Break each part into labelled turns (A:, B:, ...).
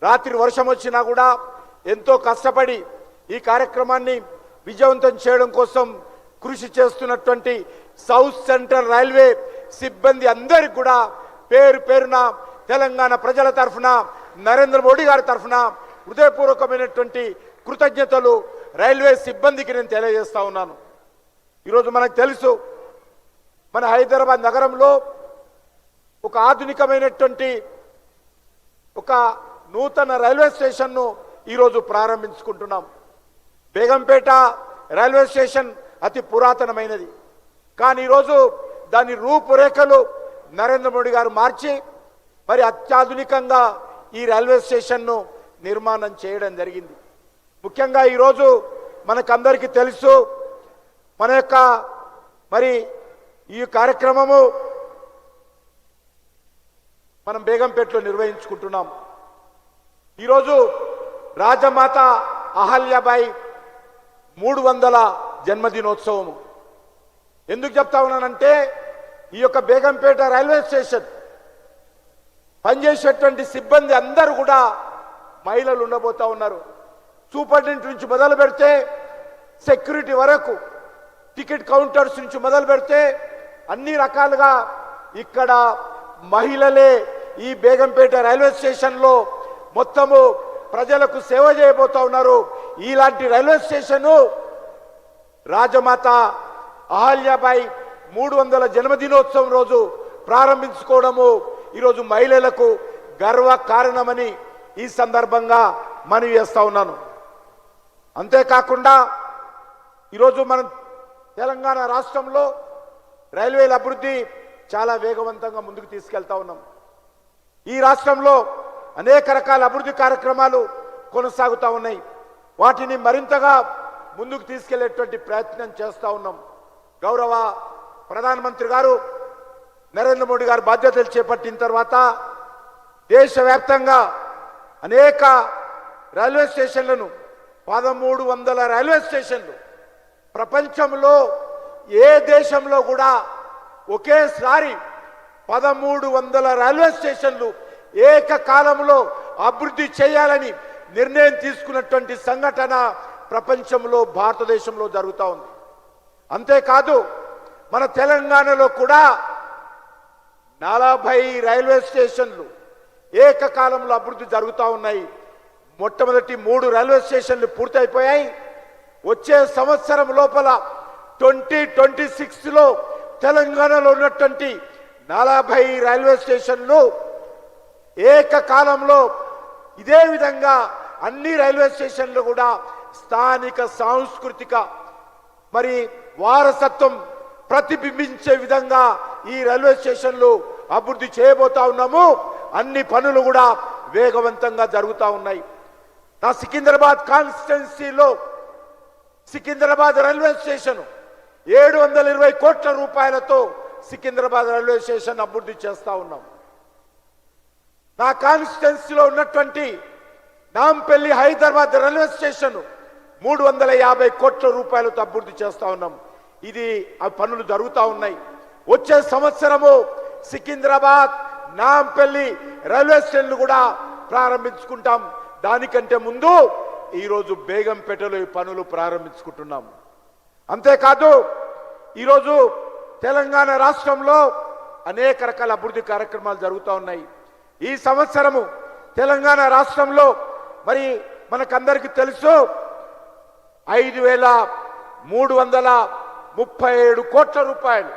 A: రాత్రి వర్షం వచ్చినా కూడా ఎంతో కష్టపడి ఈ కార్యక్రమాన్ని విజయవంతం చేయడం కోసం కృషి చేస్తున్నటువంటి సౌత్ సెంట్రల్ రైల్వే సిబ్బంది అందరికీ కూడా పేరు పేరున తెలంగాణ ప్రజల తరఫున నరేంద్ర మోడీ గారి తరఫున హృదయపూర్వకమైనటువంటి కృతజ్ఞతలు రైల్వే సిబ్బందికి నేను తెలియజేస్తా ఉన్నాను. ఈరోజు మనకు తెలుసు, మన హైదరాబాద్ నగరంలో ఒక ఆధునికమైనటువంటి ఒక నూతన రైల్వే స్టేషన్ను ఈరోజు ప్రారంభించుకుంటున్నాం. బేగంపేట రైల్వే స్టేషన్ అతి పురాతనమైనది, కానీ ఈరోజు దాని రూపురేఖలు నరేంద్ర మోడీ గారు మార్చి మరి అత్యాధునికంగా ఈ రైల్వే స్టేషన్ను నిర్మాణం చేయడం జరిగింది. ముఖ్యంగా ఈరోజు మనకందరికీ తెలుసు, మన యొక్క మరి ఈ కార్యక్రమము మనం బేగంపేటలో నిర్వహించుకుంటున్నాం. ఈరోజు రాజమాత అహల్యాబాయి 300వ జన్మదినోత్సవము. ఎందుకు చెప్తా ఉన్నానంటే, ఈ యొక్క బేగంపేట రైల్వే స్టేషన్ పనిచేసేటువంటి సిబ్బంది అందరూ కూడా మహిళలు ఉండబోతా ఉన్నారు. సూపరింటెండెంట్ నుంచి మొదలు పెడితే సెక్యూరిటీ వరకు, టికెట్ కౌంటర్స్ నుంచి మొదలు పెడితే అన్ని రకాలుగా ఇక్కడ మహిళలే ఈ బేగంపేట రైల్వే స్టేషన్లో మొత్తము ప్రజలకు సేవ చేయబోతా ఉన్నారు. ఇలాంటి రైల్వే స్టేషను రాజమాత అహల్యాబాయి 300వ జన్మదినోత్సవం రోజు ప్రారంభించుకోవడము ఈరోజు మహిళలకు గర్వ కారణమని ఈ సందర్భంగా మనవి చేస్తా ఉన్నాను. అంతేకాకుండా ఈరోజు మనం తెలంగాణ రాష్ట్రంలో రైల్వేల అభివృద్ధి చాలా వేగవంతంగా ముందుకు తీసుకెళ్తా ఉన్నాం. ఈ రాష్ట్రంలో అనేక రకాల అభివృద్ధి కార్యక్రమాలు కొనసాగుతూ ఉన్నాయి. వాటిని మరింతగా ముందుకు తీసుకెళ్లేటువంటి ప్రయత్నం చేస్తూ ఉన్నాం. గౌరవ ప్రధానమంత్రి గారు నరేంద్ర మోడీ గారు బాధ్యతలు చేపట్టిన తర్వాత దేశవ్యాప్తంగా అనేక రైల్వే స్టేషన్లను 1300 రైల్వే స్టేషన్లు ప్రపంచంలో ఏ దేశంలో కూడా ఒకేసారి 1300 రైల్వే స్టేషన్లు ఏకకాలంలో అభివృద్ధి చేయాలని నిర్ణయం తీసుకున్నటువంటి సంఘటన ప్రపంచంలో భారతదేశంలో జరుగుతూ ఉంది. అంతేకాదు మన తెలంగాణలో కూడా 40 రైల్వే స్టేషన్లు ఏకకాలంలో అభివృద్ధి జరుగుతూ ఉన్నాయి. మొట్టమొదటి 3 రైల్వే స్టేషన్లు పూర్తయిపోయాయి. వచ్చే సంవత్సరం లోపల 2026లో తెలంగాణలో ఉన్నటువంటి 40 రైల్వే స్టేషన్లు ఏకకాలంలో ఇదే విధంగా అన్ని రైల్వే స్టేషన్లు కూడా స్థానిక సాంస్కృతిక మరి వారసత్వం ప్రతిబింబించే విధంగా ఈ రైల్వే స్టేషన్లు అభివృద్ధి చేయబోతా ఉన్నాము. అన్ని పనులు కూడా వేగవంతంగా జరుగుతూ ఉన్నాయి. నా సికింద్రాబాద్ కాన్స్టిట్యున్సీలో సికింద్రాబాద్ రైల్వే స్టేషన్ 720 కోట్ల రూపాయలతో సికింద్రాబాద్ రైల్వే స్టేషన్ అభివృద్ధి చేస్తా ఉన్నాం. నా కాన్స్టిట్యున్సీలో ఉన్నటువంటి నాంపల్లి హైదరాబాద్ రైల్వే స్టేషన్ 350 కోట్ల రూపాయలతో అభివృద్ధి చేస్తా ఉన్నాం. ఇది ఆ పనులు జరుగుతూ ఉన్నాయి. వచ్చే సంవత్సరము సికింద్రాబాద్ నాంపల్లి రైల్వే స్టేషన్లు కూడా ప్రారంభించుకుంటాం. దానికంటే ముందు ఈరోజు బేగంపేటలో ఈ పనులు ప్రారంభించుకుంటున్నాం. అంతేకాదు ఈరోజు తెలంగాణ రాష్ట్రంలో అనేక రకాల అభివృద్ధి కార్యక్రమాలు జరుగుతూ ఉన్నాయి. ఈ సంవత్సరము తెలంగాణ రాష్ట్రంలో మరి మనకందరికీ తెలుసు 5337 కోట్ల రూపాయలు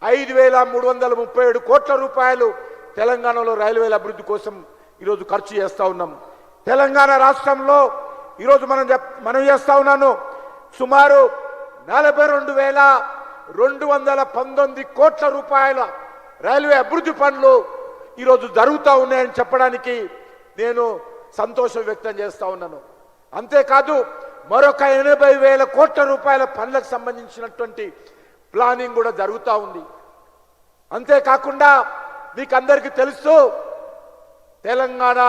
A: 5337 కోట్ల రూపాయలు తెలంగాణలో రైల్వేల అభివృద్ధి కోసం ఈరోజు ఖర్చు చేస్తూ ఉన్నాం. తెలంగాణ రాష్ట్రంలో ఈరోజు మనం చేస్తా ఉన్నాను సుమారు 42,219 కోట్ల రూపాయల రైల్వే అభివృద్ధి పనులు ఈరోజు జరుగుతూ ఉన్నాయని చెప్పడానికి నేను సంతోషం వ్యక్తం చేస్తూ ఉన్నాను. అంతేకాదు మరొక 80,000 కోట్ల రూపాయల పనులకు సంబంధించినటువంటి ప్లానింగ్ కూడా జరుగుతూ ఉంది. అంతేకాకుండా మీకు అందరికీ తెలుసు, తెలంగాణ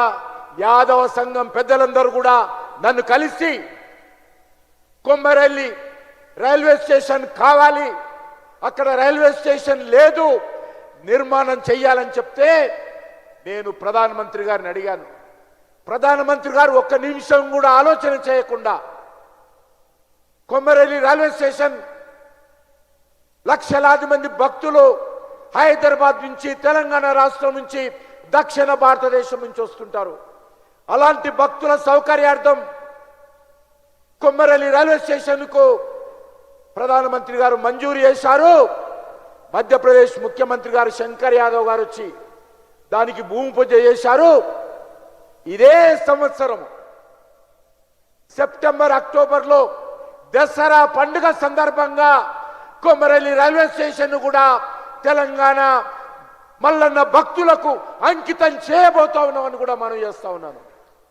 A: యాదవ సంఘం పెద్దలందరూ కూడా నన్ను కలిసి కొమ్మరెల్లి రైల్వే స్టేషన్ కావాలి, అక్కడ రైల్వే స్టేషన్ లేదు, నిర్మాణం చేయాలని చెప్తే నేను ప్రధానమంత్రి గారిని అడిగాను. ప్రధానమంత్రి గారు ఒక్క నిమిషం కూడా ఆలోచన చేయకుండా కొమ్మరెల్లి రైల్వే స్టేషన్ లక్షలాది మంది భక్తులు హైదరాబాద్ నుంచి, తెలంగాణ రాష్ట్రం నుంచి, దక్షిణ భారతదేశం నుంచి వస్తుంటారు. అలాంటి భక్తుల సౌకర్యార్థం కొమ్మరెల్లి రైల్వే స్టేషన్కు ప్రధానమంత్రి గారు మంజూరు చేశారు. మధ్యప్రదేశ్ ముఖ్యమంత్రి గారు శంకర్ యాదవ్ గారు వచ్చి దానికి భూమి పూజ చేశారు. ఇదే సంవత్సరం సెప్టెంబర్, అక్టోబర్లో దసరా పండుగ సందర్భంగా కొమ్మరెల్లి రైల్వే స్టేషన్ కూడా తెలంగాణ మల్లన్న భక్తులకు అంకితం చేయబోతా ఉన్నామని కూడా మనం చేస్తా ఉన్నాను.